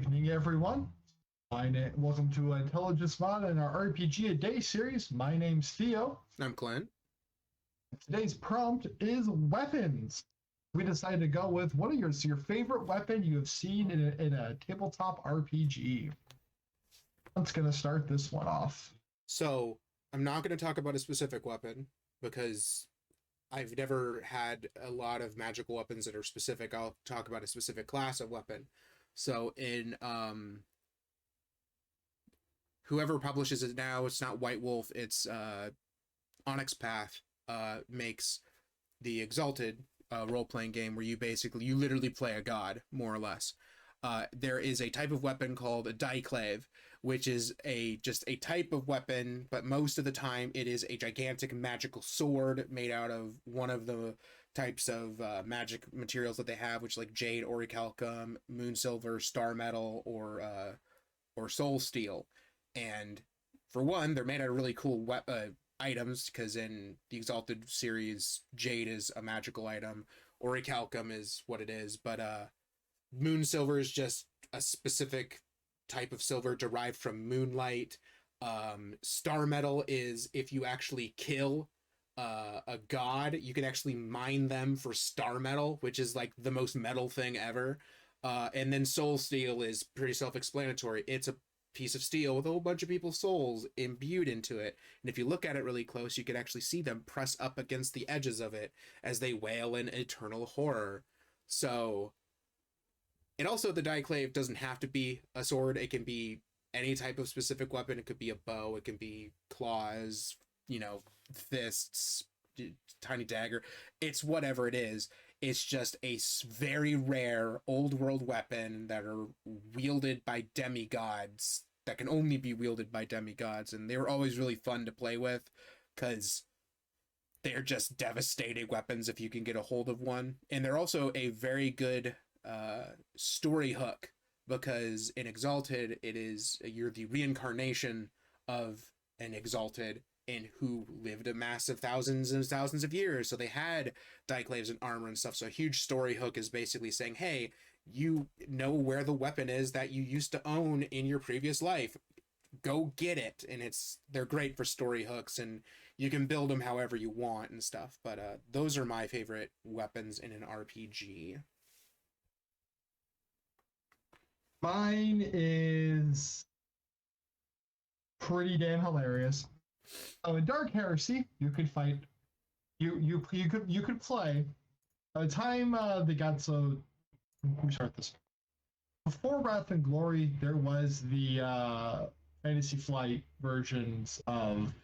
evening, everyone. Welcome to Intelligence Mod and our RPG-A-Day series. My name's Theo. I'm Clint. Today's prompt is weapons. We decided to go with what are your favorite weapon you have seen in a tabletop RPG. I'm going to start this one off. So, I'm not going to talk about a specific weapon because I've never had a lot of magical weapons that are specific. I'll talk about a specific class of weapon. So in whoever publishes it now, it's not White Wolf, it's Onyx Path makes the Exalted role-playing game where you literally play a god, more or less. There is a type of weapon called a Diclave, which is just a type of weapon, but most of the time it is a gigantic magical sword made out of one of the types of magic materials that they have, which like jade, orichalcum, moon silver, star metal, or soul steel. And for one, they're made out of really cool items, because in the Exalted series, jade is a magical item, orichalcum is what it is, but moon silver is just a specific type of silver derived from moonlight. Star metal is if you actually kill a god, you can actually mine them for star metal, which is like the most metal thing ever. And then soul steel is pretty self-explanatory. It's a piece of steel with a whole bunch of people's souls imbued into it. And if you look at it really close, you can actually see them press up against the edges of it as they wail in eternal horror. So... And also, the Diclave doesn't have to be a sword. It can be any type of specific weapon. It could be a bow. It can be claws, fists, tiny dagger. It's whatever it is. It's just a very rare old world weapon that are wielded by demigods, that can only be wielded by demigods. And they were always really fun to play with because they're just devastating weapons if you can get a hold of one. And they're also a very good story hook, because in Exalted you're the reincarnation of an Exalted and who lived a massive thousands and thousands of years, so they had Diclaves and armor and stuff. So a huge story hook is basically saying, hey, you know where the weapon is that you used to own in your previous life, go get it. And they're great for story hooks, and you can build them however you want and stuff. But those are my favorite weapons in an RPG. Mine is pretty damn hilarious. Oh, in Dark Heresy, you could fight. You could play. By the time they got so, let me start this. Before Wrath and Glory, there was the Fantasy Flight versions of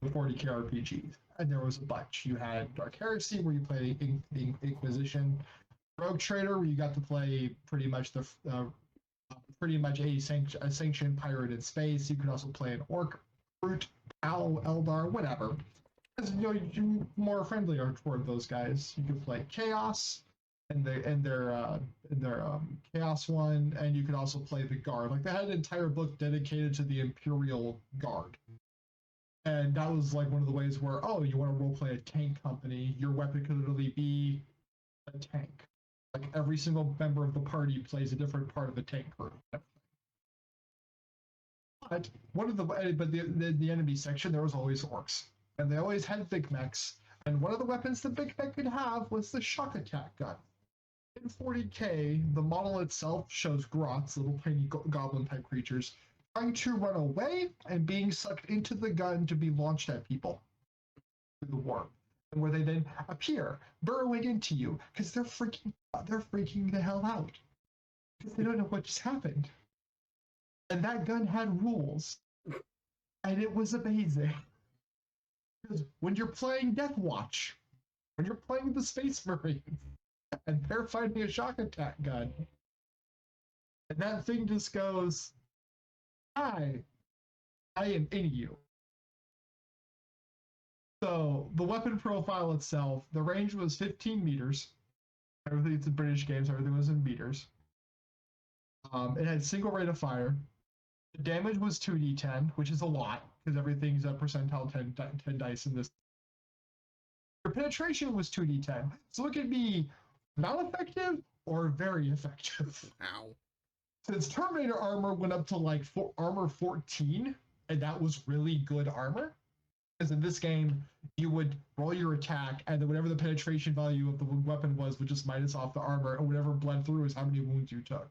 the 40k RPGs, and there was a bunch. You had Dark Heresy, where you play the Inquisition. Rogue Trader, where you got to play pretty much a sanctioned pirate in space. You could also play an orc, brute, owl, eldar, whatever. Because you're more friendly toward those guys. You could play Chaos and their Chaos one, and you could also play the Guard. Like, they had an entire book dedicated to the Imperial Guard. And that was like one of the ways where, you want to roleplay a tank company, your weapon could literally be a tank. Like, every single member of the party plays a different part of the tank group. But the enemy section, there was always orcs, and they always had big mechs. And one of the weapons the big mech could have was the shock attack gun. In 40k, the model itself shows grots, little tiny goblin type creatures, trying to run away and being sucked into the gun to be launched at people through the warp. Where they then appear, burrowing into you, because they're freaking the hell out, because they don't know what just happened. And that gun had rules, and it was amazing. Because when you're playing Death Watch, when you're playing the Space Marines, and they're fighting a shock attack gun, and that thing just goes, "Hi, I am in you." So the weapon profile itself, the range was 15 meters. It's a British game, so everything was in meters. It had single rate of fire. The damage was 2d10, which is a lot, because everything's a percentile 10 dice in this. Your penetration was 2d10, so it could be not effective or very effective. Ow. since Terminator armor went up to like armor 14, and that was really good armor. Because in this game, you would roll your attack, and then whatever the penetration value of the weapon was would just minus off the armor, and whatever bled through is how many wounds you took.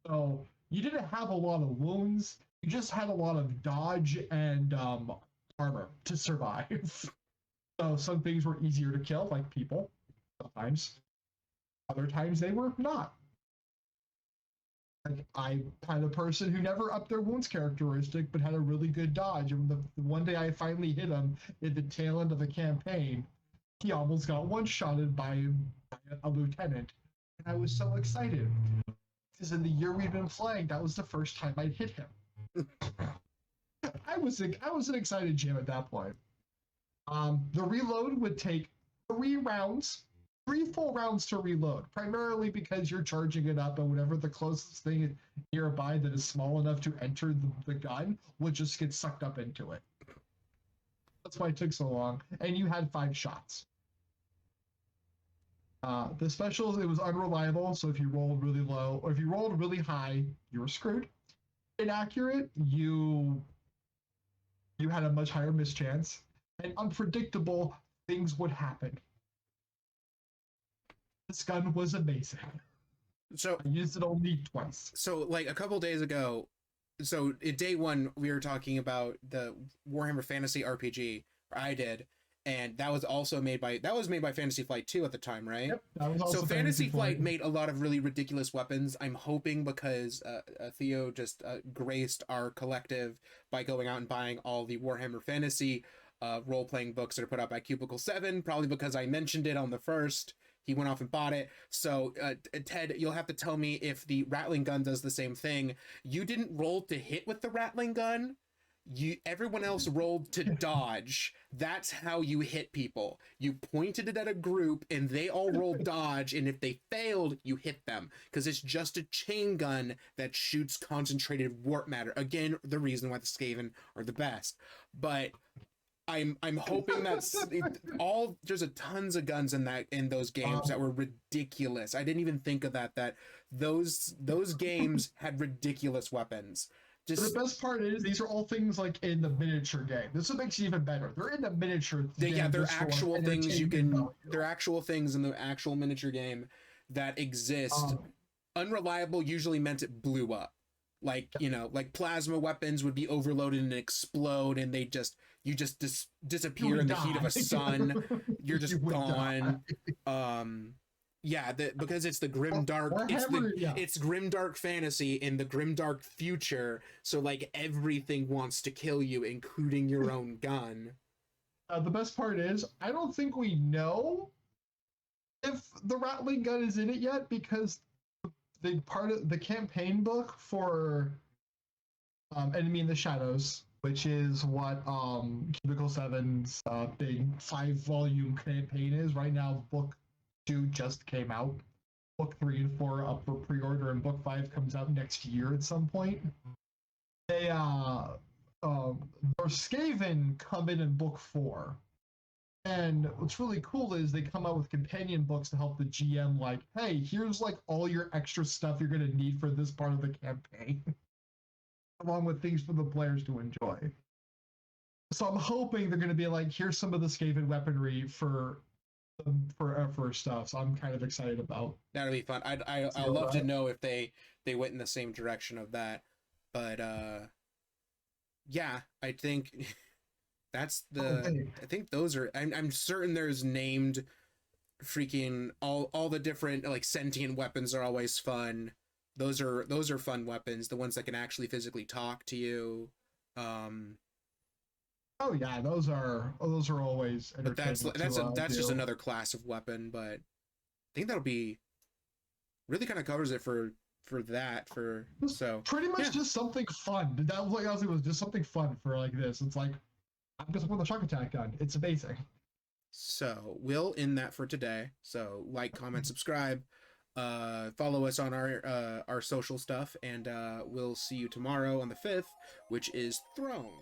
So you didn't have a lot of wounds. You just had a lot of dodge and armor to survive. So some things were easier to kill, like people, sometimes. Other times they were not. Like, I'm kind of person who never upped their wounds characteristic, but had a really good dodge. And the one day I finally hit him at the tail end of the campaign, he almost got one-shotted by a lieutenant. And I was so excited. Because in the year we've been playing, that was the first time I'd hit him. I was an excited Jim at that point. The reload would take 3 full rounds to reload, primarily because you're charging it up, and whatever the closest thing nearby that is small enough to enter the gun will just get sucked up into it. That's why it took so long. And you had 5 shots. The specials, it was unreliable, so if you rolled really low, or if you rolled really high, you were screwed. Inaccurate, you had a much higher mischance. And unpredictable, things would happen. This gun was amazing. So I used it only twice. So like a couple days ago, so at day 1 we were talking about the Warhammer Fantasy RPG, or I did, and that was made by Fantasy Flight 2 at the time, right? Yep, that was also so Fantasy Flight made a lot of really ridiculous weapons. I'm hoping because Theo just graced our collective by going out and buying all the Warhammer Fantasy role-playing books that are put out by Cubicle 7, probably because I mentioned it on the first. He went off and bought it. So, Ted, you'll have to tell me if the Rattling gun does the same thing. You didn't roll to hit with the Rattling gun. Everyone else rolled to dodge. That's how you hit people. You pointed it at a group, and they all rolled dodge, and if they failed, you hit them. Because it's just a chain gun that shoots concentrated warp matter. Again, the reason why the Skaven are the best. But I'm hoping that's there's a tons of guns in those games that were ridiculous. I didn't even think of that those games had ridiculous weapons. The best part is these are all things like in the miniature game. This is what makes it even better. They're in the miniature game. Yeah, they're actual things they're actual things in the actual miniature game that exist. Unreliable usually meant it blew up. Like, like plasma weapons would be overloaded and explode, and you just disappear in the heat of a sun. You're just gone. Because it's the grim dark. It's grim dark fantasy in the grim dark future. So like everything wants to kill you, including your own gun. The best part is I don't think we know if the Rattling gun is in it yet, because the part of the campaign book for Enemy in the Shadows, which is what Cubicle 7's big 5-volume campaign is. Right now, book 2 just came out. Book 3 and 4 up for pre-order, and book 5 comes out next year at some point. They their Skaven come in book 4. And what's really cool is they come out with companion books to help the GM, like, hey, here's like all your extra stuff you're going to need for this part of the campaign, along with things for the players to enjoy. So I'm hoping they're going to be like, here's some of the Skaven weaponry for stuff. So I'm kind of excited about. That'll be fun. I'd love to know if they went in the same direction of that. But yeah, I think. That's I think those are. I'm certain there's named freaking all the different like sentient weapons are always fun. Those are fun weapons. The ones that can actually physically talk to you. Oh yeah, those are always. But that's just another class of weapon. But I think that'll be really kind of covers it for that. So pretty much just something fun. That was like honestly was just something fun for like this. It's like. I'm just with the shock attack gun. It's amazing. So we'll end that for today. So like, comment, subscribe, follow us on our social stuff, and we'll see you tomorrow on the 5th, which is Throne.